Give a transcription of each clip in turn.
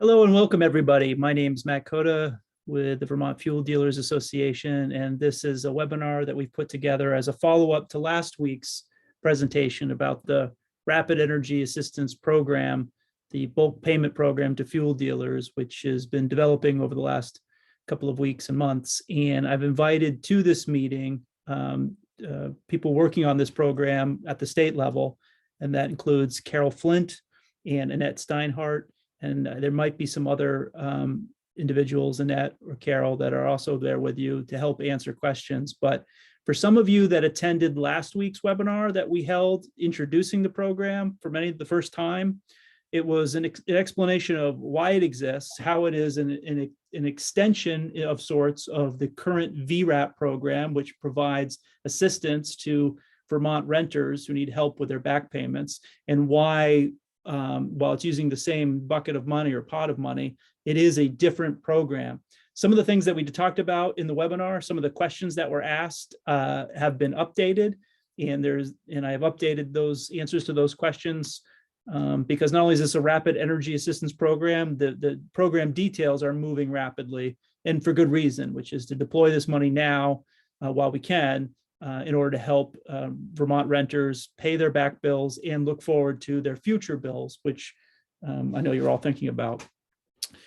Hello and welcome, everybody. My name is Matt Coda with the Vermont Fuel Dealers Association, and this is a webinar that we've put together as a follow-up to last week's presentation about the Rapid Energy Assistance Program, the bulk payment program to fuel dealers, which has been developing over the last couple of weeks and months. And I've invited to this meeting people working on this program at the state level, and that includes Carol Flint and Annette Steinhardt. And there might be some other individuals, Annette or Carol, that are also there with you to help answer questions. But for some of you that attended last week's webinar that we held introducing the program for many the first time, it was an explanation of why it exists, how it is an extension of sorts of the current VRAP program, which provides assistance to Vermont renters who need help with their back payments, and why while it's using the same bucket of money or pot of money, it is a different program. Some of the things that we talked about in the webinar, some of the questions that were asked have been updated, and I have updated those answers to those questions because not only is this a rapid energy assistance program, the program details are moving rapidly, and for good reason, which is to deploy this money now while we can, in order to help Vermont renters pay their back bills and look forward to their future bills, which I know you're all thinking about.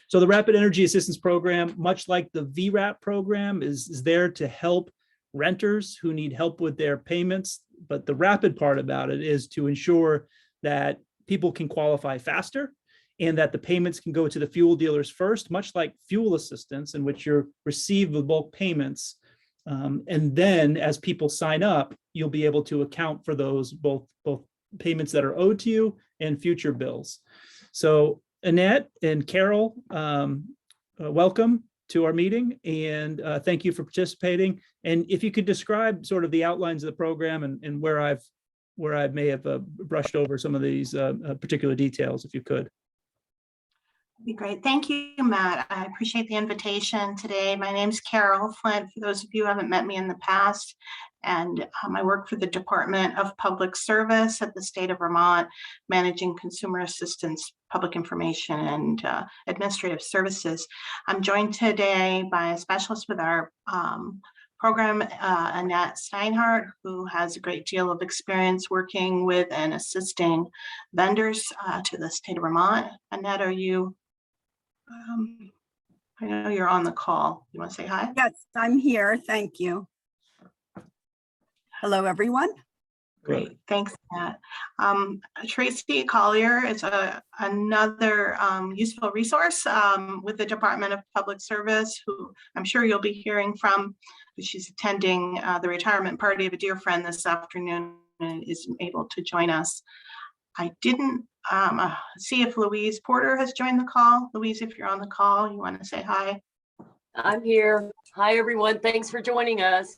So the Rapid Energy Assistance Program, much like the VRAP program, is there to help renters who need help with their payments. But the rapid part about it is to ensure that people can qualify faster and that the payments can go to the fuel dealers first, much like fuel assistance, in which you're received with bulk payments. And then as people sign up, you'll be able to account for those both payments that are owed to you and future bills. So Annette and Carol, welcome to our meeting, and thank you for participating. And if you could describe sort of the outlines of the program and where I may have brushed over some of these particular details, if you could. Be great. Thank you, Matt. I appreciate the invitation today. My name's Carol Flint, for those of you who haven't met me in the past, and I work for the Department of Public Service at the state of Vermont, managing consumer assistance, public information, and administrative services. I'm joined today by a specialist with our program, Annette Steinhardt, who has a great deal of experience working with and assisting vendors to the state of Vermont. Annette, are you? I know you're on the call. You want to say hi? Yes, I'm here. Thank you. Hello, everyone. Great. Thanks, Matt. Tracy Collier is another useful resource with the Department of Public Service, who I'm sure you'll be hearing from. She's attending the retirement party of a dear friend this afternoon and is able to join us. I didn't see if Louise Porter has joined the call. Louise, if you're on the call, you want to say hi? I'm here. Hi, everyone. Thanks for joining us.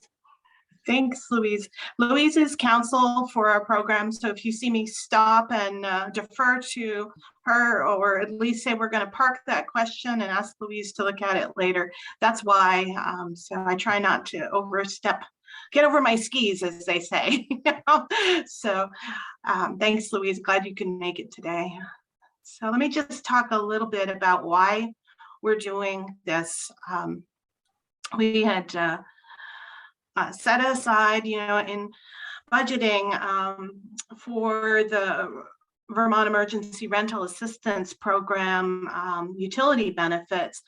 Thanks, Louise. Louise is counsel for our program, so if you see me stop and defer to her, or at least say we're going to park that question and ask Louise to look at it later, that's why. So I try not to get over my skis, as they say. So thanks, Louise. Glad you can make it today. So let me just talk a little bit about why we're doing this. We had set aside, in budgeting for the Vermont Emergency Rental Assistance Program utility benefits,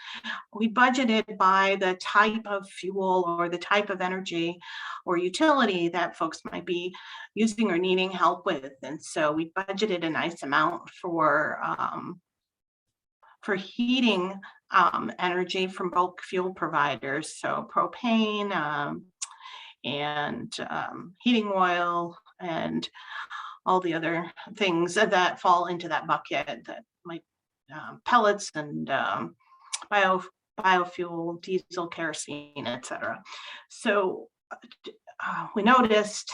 we budgeted by the type of fuel or the type of energy or utility that folks might be using or needing help with. And so we budgeted a nice amount for heating energy from bulk fuel providers, so propane and heating oil and all the other things that fall into that bucket, that like pellets and biofuel, diesel, kerosene, etc. So we noticed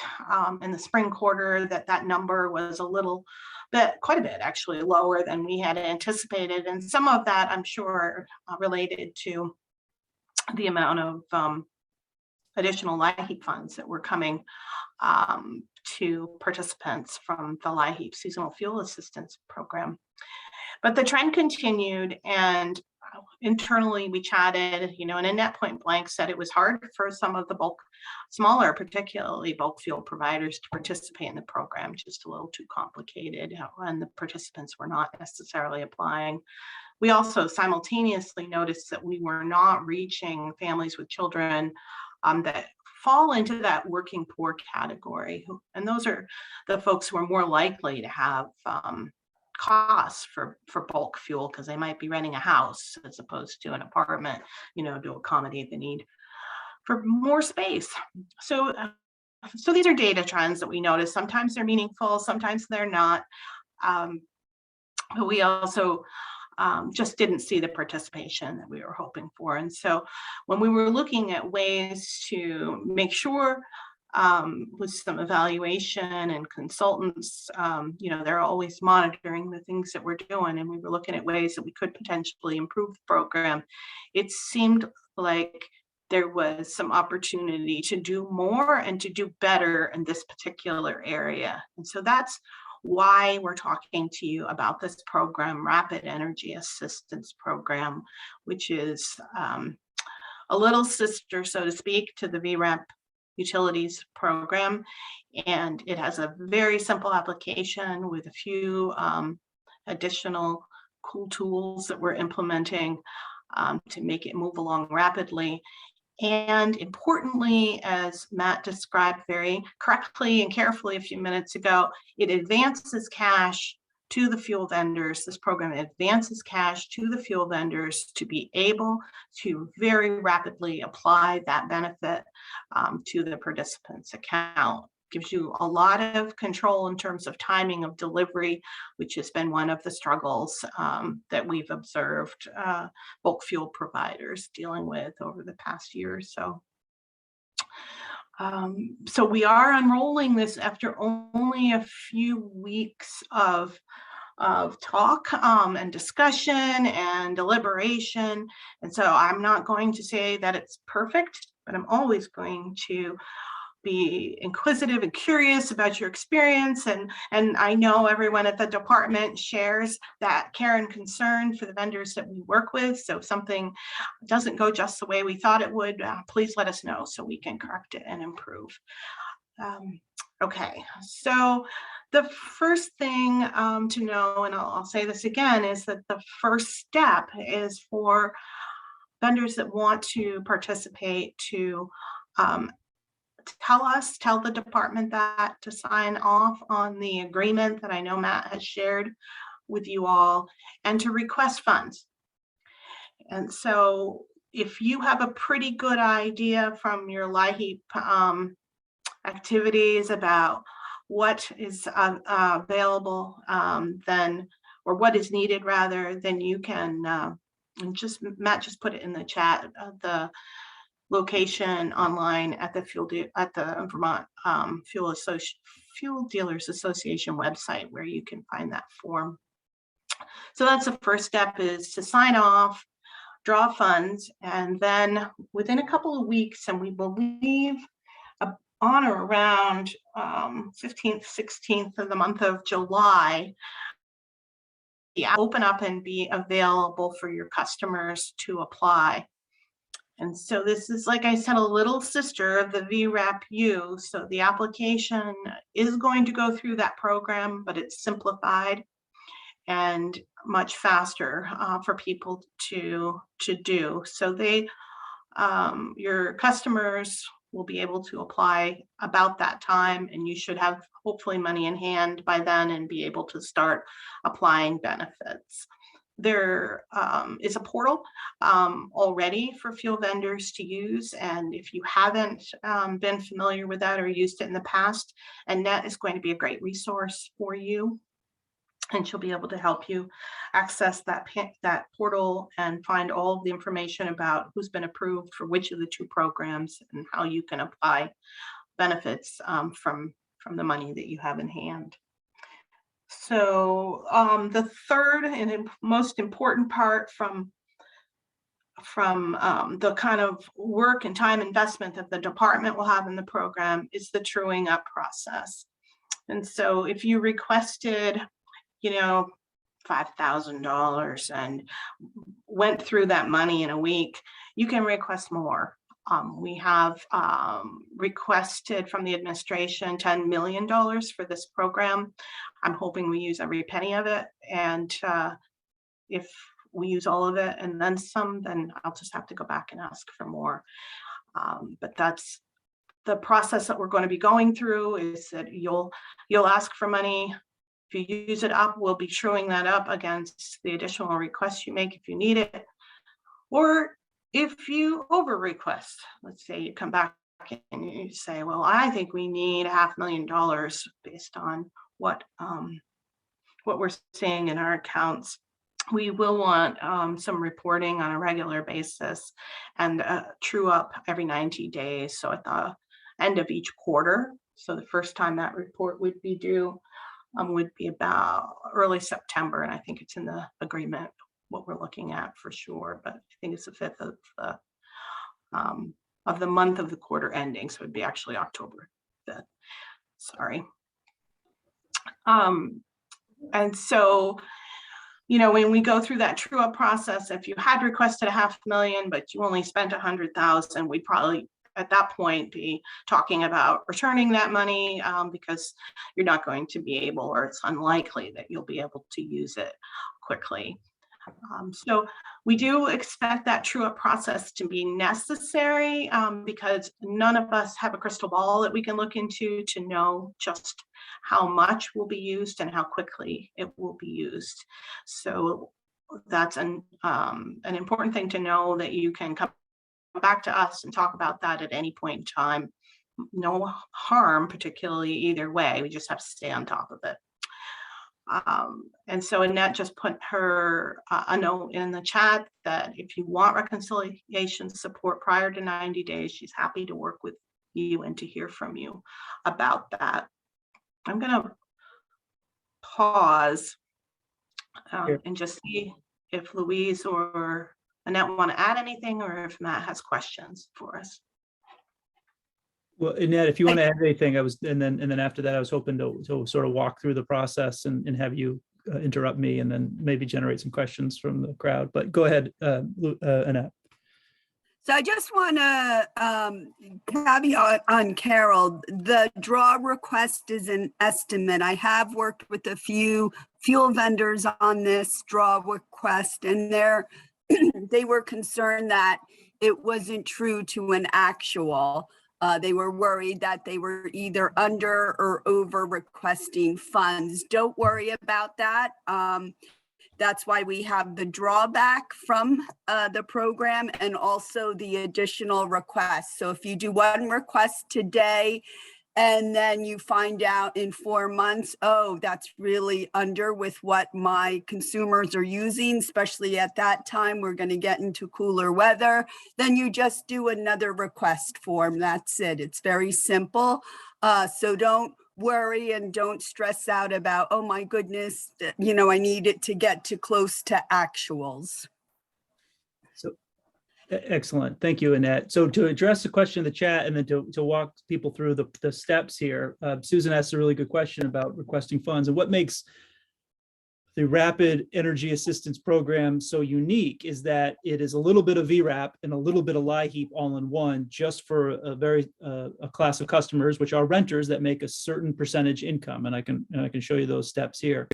in the spring quarter that number was quite a bit actually lower than we had anticipated. And some of that, I'm sure, related to the amount of additional LIHEAP funds that were coming to participants from the LIHEAP Seasonal Fuel Assistance Program. But the trend continued, and internally we chatted, and Annette point blank said it was hard for some of the smaller, particularly bulk fuel providers to participate in the program, just a little too complicated, and the participants were not necessarily applying. We also simultaneously noticed that we were not reaching families with children that fall into that working poor category. And those are the folks who are more likely to have costs for bulk fuel, because they might be renting a house as opposed to an apartment, to accommodate the need for more space. So these are data trends that we notice. Sometimes they're meaningful, sometimes they're not. But we also just didn't see the participation that we were hoping for. And so when we were looking at ways to make sure with some evaluation and consultants, they're always monitoring the things that we're doing, and we were looking at ways that we could potentially improve the program. It seemed like there was some opportunity to do more and to do better in this particular area. And so that's why we're talking to you about this program, Rapid Energy Assistance Program, which is a little sister, so to speak, to the VRAP Utilities Program. And it has a very simple application with a few additional cool tools that we're implementing to make it move along rapidly. And importantly, as Matt described very correctly and carefully a few minutes ago, it advances cash to the fuel vendors. This program advances cash to the fuel vendors to be able to very rapidly apply that benefit to the participant's account. Gives you a lot of control in terms of timing of delivery, which has been one of the struggles that we've observed bulk fuel providers dealing with over the past year or so. So we are unrolling this after only a few weeks of talk and discussion and deliberation. And so I'm not going to say that it's perfect, but I'm always going to be inquisitive and curious about your experience. And I know everyone at the department shares that care and concern for the vendors that we work with. So if something doesn't go just the way we thought it would, please let us know so we can correct it and improve. Okay, so the first thing to know, and I'll say this again, is that the first step is for vendors that want to participate to tell the department that, to sign off on the agreement that I know Matt has shared with you all, and to request funds. And so if you have a pretty good idea from your LIHEAP activities about what is available, then, or what is needed rather, then you can Matt just put it in the chat, the location online at the Vermont Fuel Dealers Association website, where you can find that form. So that's the first step, is to sign off, draw funds, and then within a couple of weeks, and we believe on or around 15th, 16th of the month of July, open up and be available for your customers to apply. And so this is, like I said, a little sister of the VRAP-U. So the application is going to go through that program, but it's simplified and much faster for people to do. So your customers will be able to apply about that time, and you should have hopefully money in hand by then and be able to start applying benefits. There is a portal already for fuel vendors to use, and if you haven't been familiar with that or used it in the past, Annette is going to be a great resource for you, and she'll be able to help you access that portal and find all of the information about who's been approved for which of the two programs and how you can apply benefits from the money that you have in hand. So the third and most important part from the kind of work and time investment that the department will have in the program is the truing up process. And so if you requested, $5,000 and went through that money in a week, you can request more. We have requested from the administration $10 million for this program. I'm hoping we use every penny of it. And if we use all of it and then some, then I'll just have to go back and ask for more. But that's the process that we're going to be going through, is that you'll ask for money. If you use it up, we'll be truing that up against the additional requests you make if you need it. Or if you over request, let's say you come back and you say, well, I think we need $500,000 based on what we're seeing in our accounts. We will want some reporting on a regular basis and true up every 90 days. So at the end of each quarter. So the first time that report would be due would be about early September. And I think it's in the agreement what we're looking at for sure. But I think it's the 5th of the month of the quarter ending. So it'd be actually October 5th. Sorry. And so, you know, when we go through that true up process, if you had requested $500,000, but you only spent $100,000, we'd probably at that point be talking about returning that money because you're not going to be able, or it's unlikely that you'll be able to use it quickly. So we do expect that true up process to be necessary because none of us have a crystal ball that we can look into to know just how much will be used and how quickly it will be used. So that's an important thing to know, that you can come back to us and talk about that at any point in time. No harm, particularly either way. We just have to stay on top of it. And so Annette just put her a note in the chat that if you want reconciliation support prior to 90 days, she's happy to work with you and to hear from you about that. I'm going to pause and just see if Louise or Annette want to add anything, or if Matt has questions for us. Well, Annette, if you want to add anything, and then after that, I was hoping to sort of walk through the process and have you interrupt me, and then maybe generate some questions from the crowd. But go ahead, Annette. So I just want to caveat on Carol. The draw request is an estimate. I have worked with a few fuel vendors on this draw request, and they were concerned that it wasn't true to an actual. They were worried that they were either under or over requesting funds. Don't worry about that. That's why we have the drawback from the program and also the additional requests. So if you do one request today and then you find out in 4 months, oh, that's really under with what my consumers are using, especially at that time, we're going to get into cooler weather, then you just do another request form. That's it. It's very simple. So don't worry and don't stress out about, oh my goodness, you know, I need it to get to close to actuals. So excellent. Thank you, Annette. So to address the question in the chat and then to walk people through the steps here, Susan asked a really good question about requesting funds, and what makes the Rapid Energy Assistance Program so unique is that it is a little bit of VRAP and a little bit of LIHEAP all in one, just for a class of customers, which are renters that make a certain percentage income. And I can show you those steps here.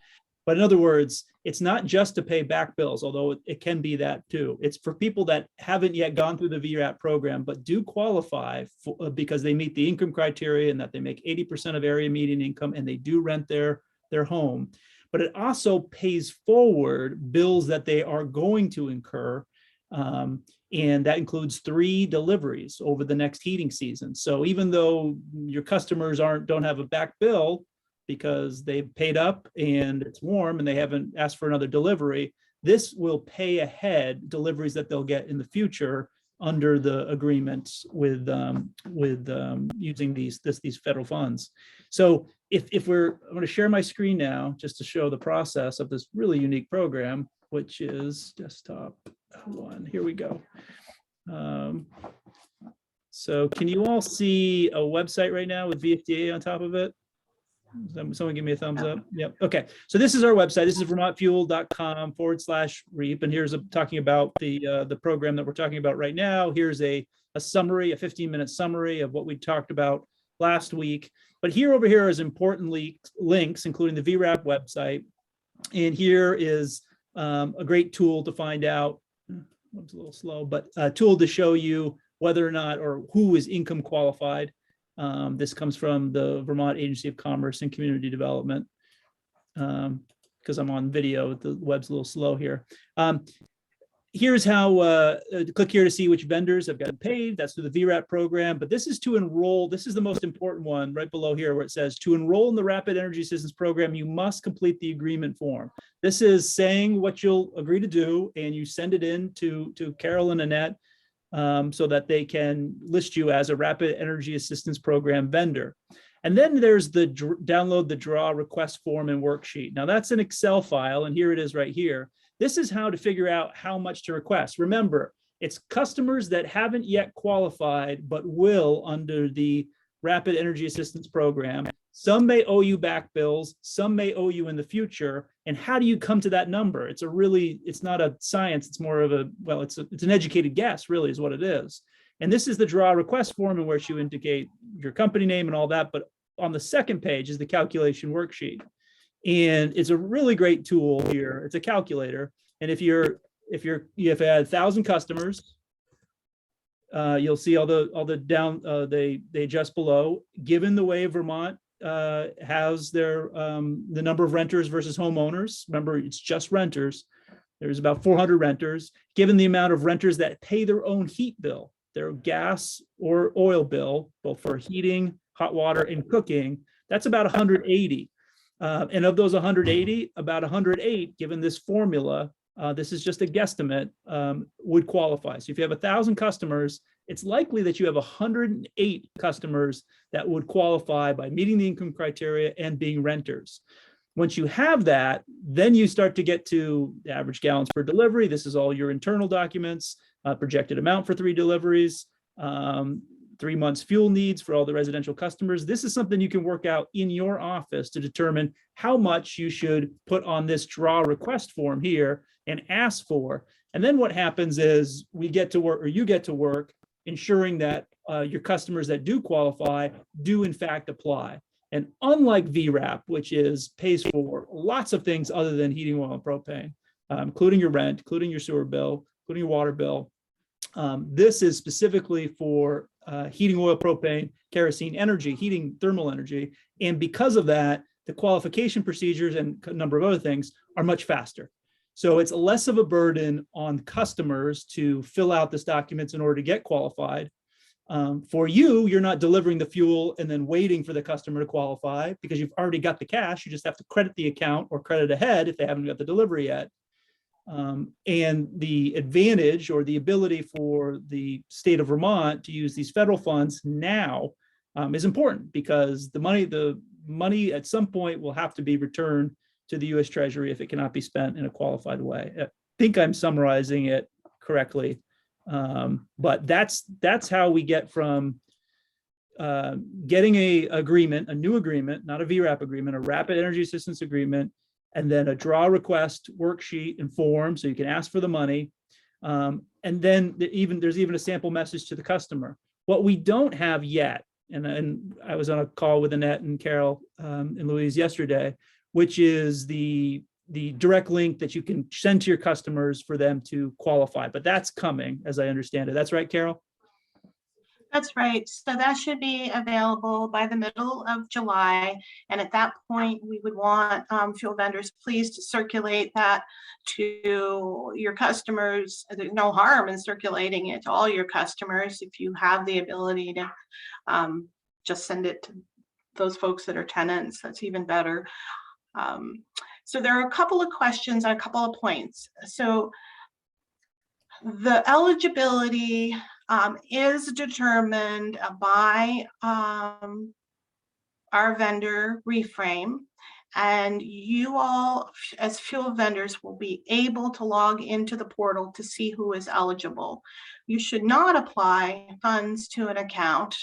But in other words, it's not just to pay back bills, although it can be that too. It's for people that haven't yet gone through the VRAP program, but do qualify for, because they meet the income criteria and that they make 80% of area median income and they do rent their home. But it also pays forward bills that they are going to incur. And that includes 3 deliveries over the next heating season. So even though your customers don't have a back bill because they've paid up and it's warm and they haven't asked for another delivery, this will pay ahead deliveries that they'll get in the future under the agreements with using these federal funds. So I'm going to share my screen now just to show the process of this really unique program, which is desktop 1. Here we go. So can you all see a website right now with VFDA on top of it? Someone give me a thumbs up. Yep. Okay. So this is our website. This is vermontfuel.com/REAP. And here's talking about the program that we're talking about right now. Here's a summary, a 15-minute summary of what we talked about last week. But here over here is important links, including the VRAP website. And here is a great tool to find out. It's a little slow, but a tool to show you whether or not or who is income qualified. This comes from the Vermont Agency of Commerce and Community Development. Because I'm on video, the web's a little slow here. Here's how, click here to see which vendors have gotten paid. That's through the VRAP program, but this is to enroll. This is the most important one right below here where it says to enroll in the Rapid Energy Assistance Program, you must complete the agreement form. This is saying what you'll agree to do, and you send it in to Carol and Annette so that they can list you as a Rapid Energy Assistance Program vendor. And then there's the download the draw request form and worksheet. Now that's an Excel file, and here it is right here. This is how to figure out how much to request. Remember, it's customers that haven't yet qualified, but will under the Rapid Energy Assistance Program. Some may owe you back bills, some may owe you in the future. And how do you come to that number? It's not a science, it's more of it's an educated guess, really, is what it is. And this is the draw request form in which you indicate your company name and all that. But on the second page is the calculation worksheet. And it's a really great tool here. It's a calculator. And if you have 1,000 customers, you'll see all the down, they adjust below. Given the way Vermont has their, the number of renters versus homeowners, remember it's just renters. There's about 400 renters. Given the amount of renters that pay their own heat bill, their gas or oil bill, both for heating, hot water, and cooking, that's about 180. And of those 180, about 108, given this formula, this is just a guesstimate, would qualify. So if you have 1,000 customers, it's likely that you have 108 customers that would qualify by meeting the income criteria and being renters. Once you have that, then you start to get to the average gallons per delivery. This is all your internal documents, projected amount for 3 deliveries, 3 months fuel needs for all the residential customers. This is something you can work out in your office to determine how much you should put on this draw request form here and ask for. And then what happens is we get to work, or you get to work, ensuring that your customers that do qualify do in fact apply. And unlike VRAP, which pays for lots of things other than heating oil and propane, including your rent, including your sewer bill, including your water bill, this is specifically for heating oil, propane, kerosene energy, heating thermal energy. And because of that, the qualification procedures and a number of other things are much faster. So it's less of a burden on customers to fill out this documents in order to get qualified. For you, you're not delivering the fuel and then waiting for the customer to qualify because you've already got the cash. You just have to credit the account or credit ahead if they haven't got the delivery yet. And the advantage or the ability for the state of Vermont to use these federal funds now is important because the money at some point will have to be returned to the U.S. Treasury if it cannot be spent in a qualified way. I think I'm summarizing it correctly, but that's how we get from getting a new agreement, not a VRAP agreement, a Rapid Energy Assistance Agreement, and then a draw request worksheet and form so you can ask for the money. And then there's even a sample message to the customer. What we don't have yet, and I was on a call with Annette and Carol and Louise yesterday, which is the direct link that you can send to your customers for them to qualify. But that's coming, as I understand it. That's right, Carol? That's right. So that should be available by the middle of July. And at that point, we would want fuel vendors please to circulate that to your customers. There's no harm in circulating it to all your customers. If you have the ability to just send it to those folks that are tenants, that's even better. So there are a couple of questions and a couple of points. So the eligibility is determined by our vendor Reframe, and you all as fuel vendors will be able to log into the portal to see who is eligible. You should not apply funds to an account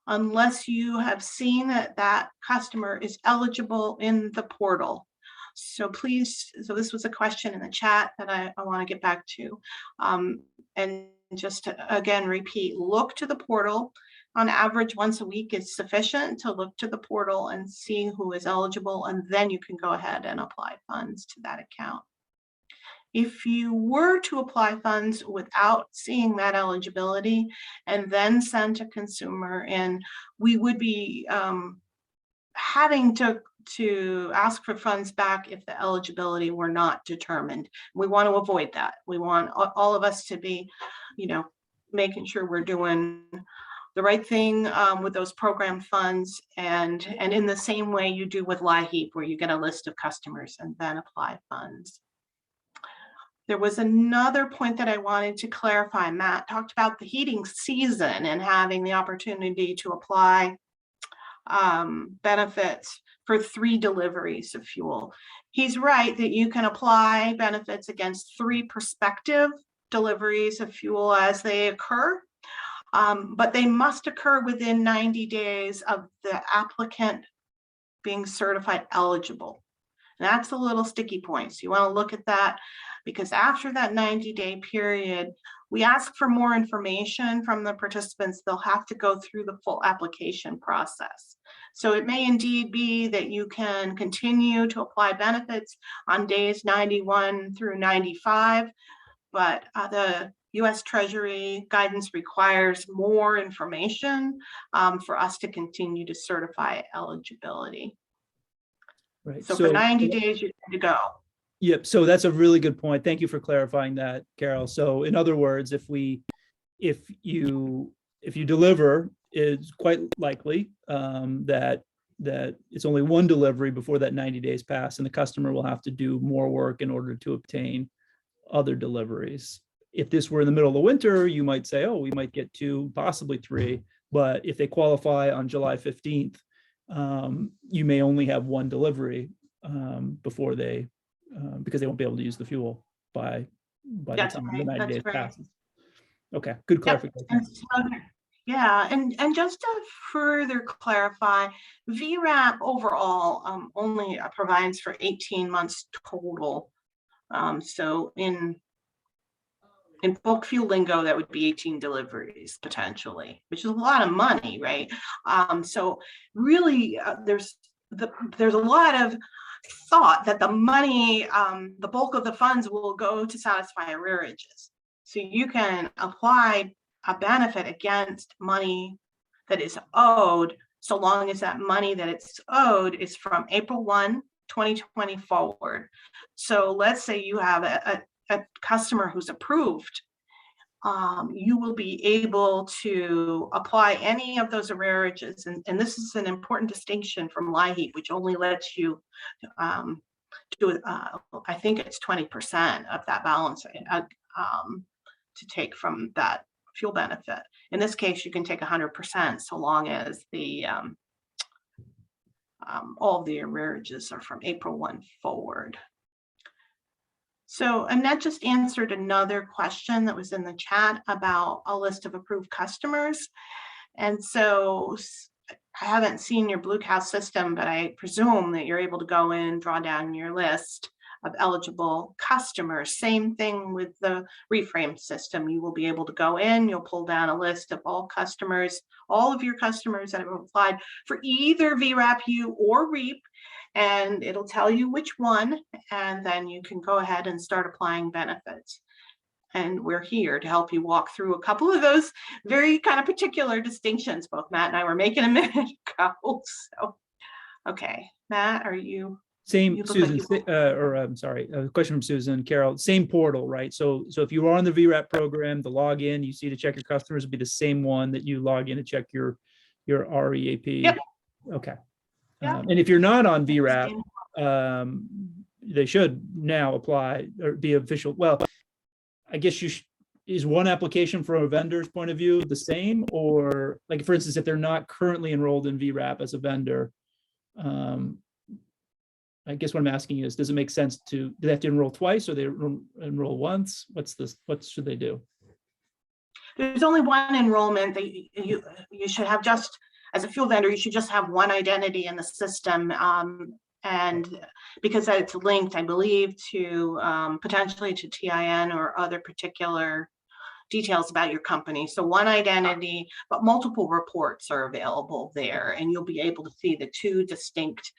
unless you have seen that that customer is eligible in the portal. So please, so this was a question in the chat that I want to get back to. And just to, again, repeat, look to the portal. On average, once a week is sufficient to look to the portal and see who is eligible, and then you can go ahead and apply funds to that account. If you were to apply funds without seeing that eligibility and then send a consumer in, we would be having to ask for funds back if the eligibility were not determined. We want to avoid that. We want all of us to be, you know, making sure we're doing the right thing with those program funds, and in the same way you do with LIHEAP, where you get a list of customers and then apply funds. There was another point that I wanted to clarify. Matt talked about the heating season and having the opportunity to apply benefits for 3 deliveries of fuel. He's right that you can apply benefits against 3 prospective deliveries of fuel as they occur, but they must occur within 90 days of the applicant being certified eligible. And that's a little sticky point. So you want to look at that, because after that 90-day period, we ask for more information from the participants. They'll have to go through the full application process. So it may indeed be that you can continue to apply benefits on days 91 through 95, but the U.S. Treasury guidance requires more information for us to continue to certify eligibility. Right. So for 90 days, you're good to go. Yep. So that's a really good point. Thank you for clarifying that, Carol. So in other words, if you deliver, it's quite likely that it's only one delivery before that 90 days pass, and the customer will have to do more work in order to obtain other deliveries. If this were in the middle of the winter, you might say, oh, we might get 2, possibly 3. But if they qualify on July 15th, you may only have 1 delivery before they, because they won't be able to use the fuel by the time the 90 days passes. Okay, good clarification. Yep. So, yeah, and just to further clarify, VRAP overall only provides for 18 months total. So in bulk fuel lingo, that would be 18 deliveries potentially, which is a lot of money, right? So really, there's a lot of thought that the money, the bulk of the funds will go to satisfy arrearages. So you can apply a benefit against money that is owed, so long as that money that it's owed is from April 1, 2020 forward. So let's say you have a customer who's approved, you will be able to apply any of those arrearages. And this is an important distinction from LIHEAP, which only lets you do, I think it's 20% of that balance to take from that fuel benefit. In this case, you can take 100%, so long as the all of the arrearages are from April 1 forward. So Annette just answered another question that was in the chat about a list of approved customers. And so I haven't seen your Blue Cow system, but I presume that you're able to go in, draw down your list of eligible customers. Same thing with the reframe system. You will be able to go in, you'll pull down a list of all customers, all of your customers that have applied for either VRAP-U or REAP, and it'll tell you which one, and then you can go ahead and start applying benefits. And we're here to help you walk through a couple of those very kind of particular distinctions both Matt and I were making a minute ago. So, okay, Matt, are you? Same, Susan, or I'm sorry, a question from Susan. Carol, same portal, right? So if you are on the VRAP program, the login you see to check your customers would be the same one that you log in to check your REAP. Yep. Okay. Yep. And if you're not on VRAP, they should now apply or be official. Well, I guess is one application from a vendor's point of view the same, or like, for instance, if they're not currently enrolled in VRAP as a vendor, I guess what I'm asking is, does it make sense do they have to enroll twice, or they enroll once? What should they do? There's only one enrollment that you should have just as a fuel vendor, you should just have one identity in the system. And because it's linked, I believe, to potentially to TIN or other particular details about your company. So one identity, but multiple reports are available there, and you'll be able to see the two distinct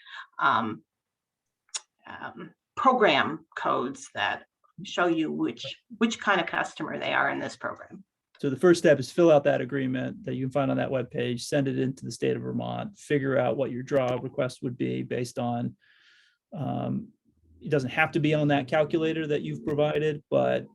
program codes that show you which kind of customer they are in this program. So the first step is fill out that agreement that you can find on that webpage, send it into the state of Vermont, figure out what your draw request would be based on, it doesn't have to be on that calculator that you've provided, but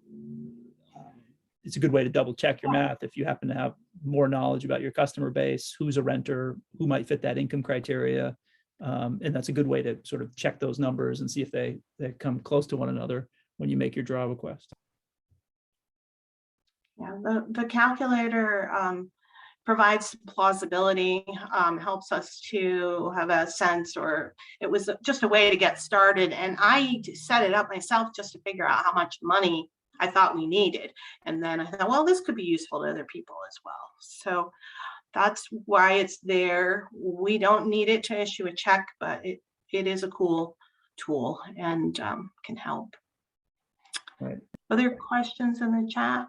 it's a good way to double check your math if you happen to have more knowledge about your customer base, who's a renter, who might fit that income criteria. And that's a good way to sort of check those numbers and see if they come close to one another when you make your draw request. Yeah, the calculator provides plausibility, helps us to have a sense, or it was just a way to get started. And I set it up myself just to figure out how much money I thought we needed. And then I thought, well, this could be useful to other people as well. So that's why it's there. We don't need it to issue a check, but it is a cool tool and can help. Right. Other questions in the chat?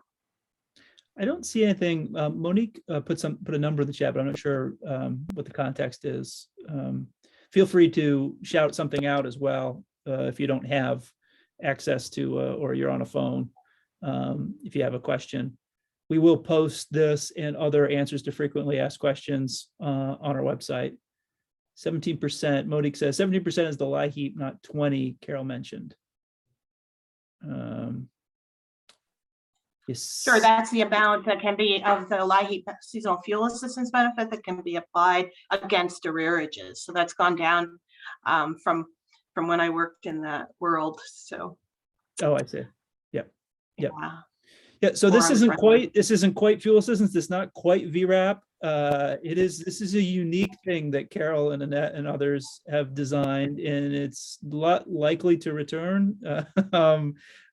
I don't see anything. Monique put a number in the chat, but I'm not sure what the context is. Feel free to shout something out as well if you don't have access to or you're on a phone. If you have a question, we will post this and other answers to frequently asked questions on our website. 17%, Monique says 70% is the lie heap, not 20, Carol mentioned. Yes. Sure, that's the amount that can be of the LIHEAP seasonal fuel assistance benefit that can be applied against arrearages. So that's gone down from when I worked in that world. So. Oh, I see. Yep. Yep. Yeah. Yeah. So this isn't quite fuel assistance. It's not quite VRAP. This is a unique thing that Carol and Annette and others have designed, and it's not likely to return.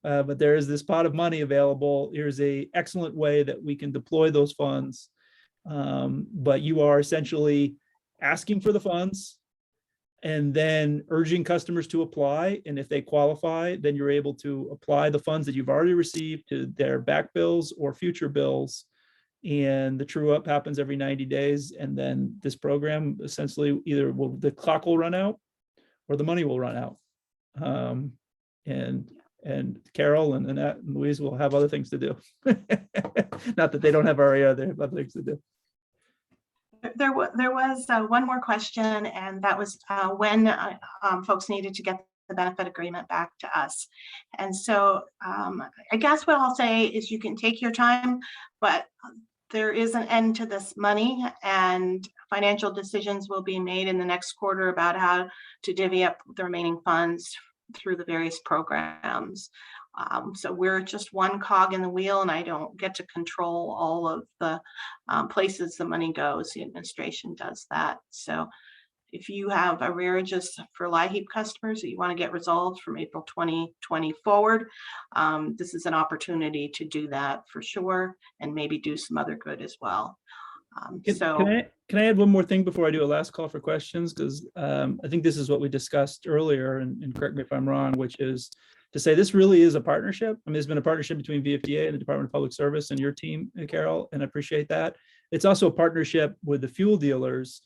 But there is this pot of money available. Here's a excellent way that we can deploy those funds. But you are essentially asking for the funds and then urging customers to apply. And if they qualify, then you're able to apply the funds that you've already received to their back bills or future bills. And the true up happens every 90 days. And then this program essentially either the clock will run out or the money will run out. And Carol and Annette and Louise will have other things to do. Not that they don't have REO, they have other things to do. There was one more question, and that was when folks needed to get the benefit agreement back to us. And so I guess what I'll say is you can take your time, but there is an end to this money, and financial decisions will be made in the next quarter about how to divvy up the remaining funds through the various programs. So we're just one cog in the wheel, and I don't get to control all of the places the money goes. The administration does that. So if you have arrearages for LIHEAP customers that you want to get resolved from April 2020 forward, this is an opportunity to do that for sure, and maybe do some other good as well. Can I add one more thing before I do a last call for questions? Because I think this is what we discussed earlier, and correct me if I'm wrong, which is to say this really is a partnership. I mean, there's been a partnership between VFDA and the Department of Public Service and your team, Carol, and I appreciate that. It's also a partnership with the fuel dealers.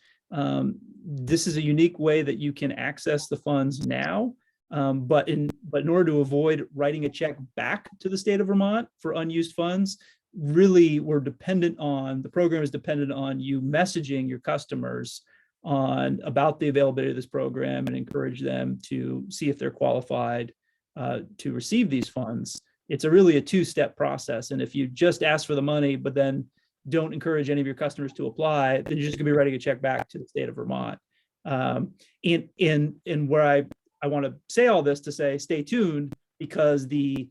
This is a unique way that you can access the funds now, but in order to avoid writing a check back to the state of Vermont for unused funds, really the program is dependent on you messaging your customers about the availability of this program and encourage them to see if they're qualified to receive these funds. It's really a two-step process. And if you just ask for the money, but then don't encourage any of your customers to apply, then you're just gonna be writing a check back to the state of Vermont. In where I want to say all this to say, stay tuned, because the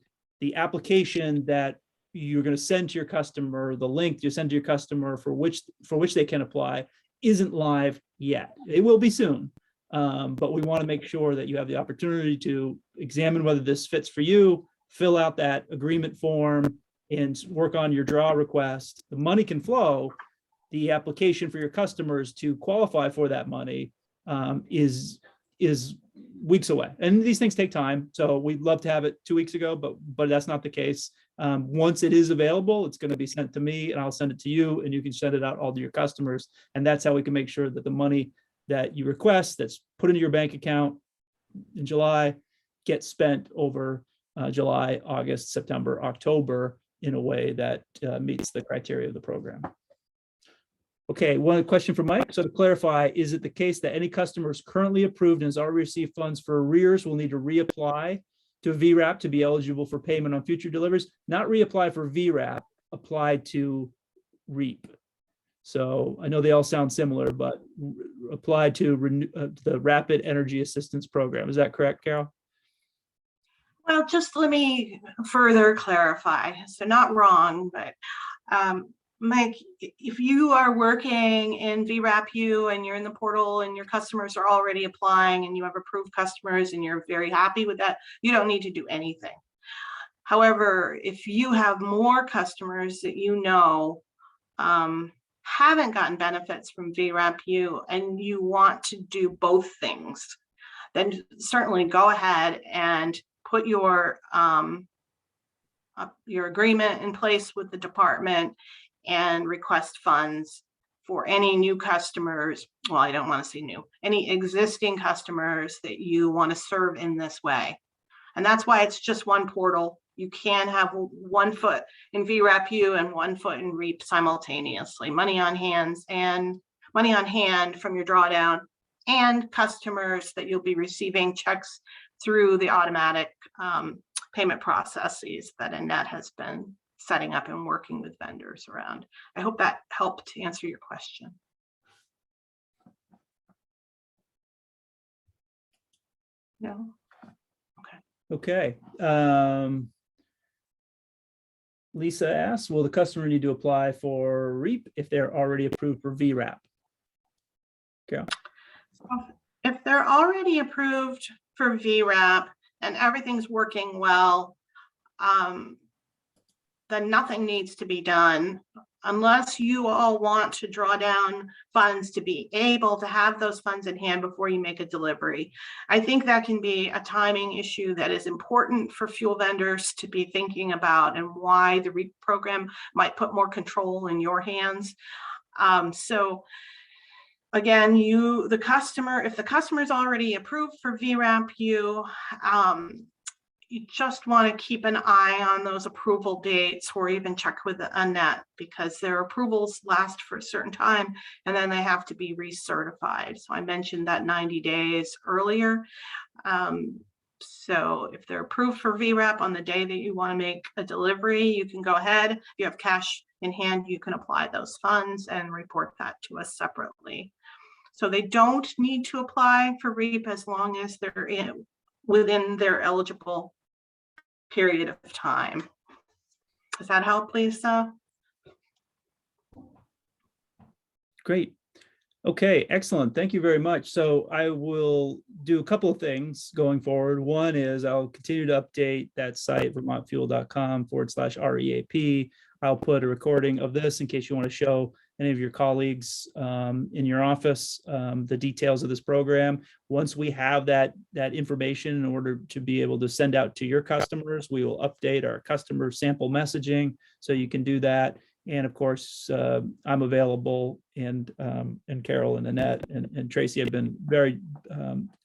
application that you're going to send to your customer, the link you send to your customer for which they can apply, isn't live yet. It will be soon, but we want to make sure that you have the opportunity to examine whether this fits for you, fill out that agreement form, and work on your draw request. The money can flow, the application for your customers to qualify for that money is weeks away. And these things take time. So we'd love to have it 2 weeks ago, but that's not the case. Once it is available, it's going to be sent to me and I'll send it to you and you can send it out all to your customers. And that's how we can make sure that the money that you request that's put into your bank account in July gets spent over July, August, September, October in a way that meets the criteria of the program. Okay, one question for Mike. So to clarify, is it the case that any customers currently approved and has already received funds for arrears will need to reapply to VRAP to be eligible for payment on future deliveries? Not reapply for VRAP, apply to REAP. So I know they all sound similar, but apply to the Rapid Energy Assistance Program. Is that correct, Carol? Well, just let me further clarify. So not wrong, but Mike, if you are working in VRAP-U and you're in the portal and your customers are already applying and you have approved customers and you're very happy with that, you don't need to do anything. However, if you have more customers that you know haven't gotten benefits from VRAP-U and you want to do both things, then certainly go ahead and put your agreement in place with the department and request funds for any new customers. Well, I don't want to say new, any existing customers that you want to serve in this way. And that's why it's just one portal. You can have one foot in VRAP-U and one foot in REAP simultaneously. Money on hand from your drawdown and customers that you'll be receiving checks through the automatic payment processes that Annette has been setting up and working with vendors around. I hope that helped to answer your question. No? Okay. Lisa asks, will the customer need to apply for REAP if they're already approved for VRAP? Carol? If they're already approved for VRAP and everything's working well, then nothing needs to be done unless you all want to draw down funds to be able to have those funds in hand before you make a delivery. I think that can be a timing issue that is important for fuel vendors to be thinking about and why the REAP program might put more control in your hands. So again, if the customer is already approved for VRAP-U, you just want to keep an eye on those approval dates or even check with Annette because their approvals last for a certain time and then they have to be recertified. So I mentioned that 90 days earlier. So if they're approved for VRAP on the day that you want to make a delivery, you can go ahead. If you have cash in hand, you can apply those funds and report that to us separately. So they don't need to apply for REAP as long as they're within their eligible period of time. Does that help, Lisa? Great. Okay, excellent. Thank you very much. So I will do a couple of things going forward. One is I'll continue to update that site, vermontfuel.com/REAP. I'll put a recording of this in case you want to show any of your colleagues in your office the details of this program. Once we have that information in order to be able to send out to your customers, we will update our customer sample messaging so you can do that. And of course, I'm available, and Carol and Annette and Tracy have been very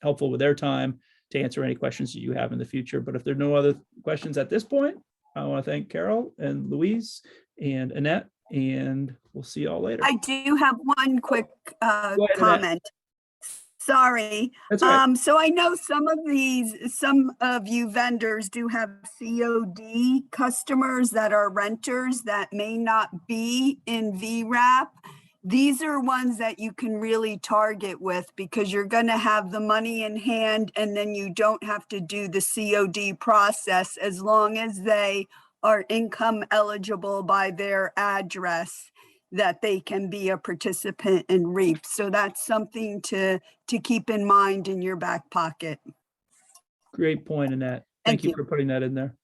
helpful with their time to answer any questions that you have in the future. But if there are no other questions at this point, I want to thank Carol and Louise and Annette, and we'll see you all later. I do have one quick Go ahead, comment. Annette. Sorry. That's all right. So I know some of you vendors do have COD customers that are renters that may not be in VRAP. These are ones that you can really target with because you're going to have the money in hand and then you don't have to do the COD process as long as they are income eligible by their address, that they can be a participant in REAP. So that's something to keep in mind in your back pocket. Great point, Annette. Thank you for putting that in there.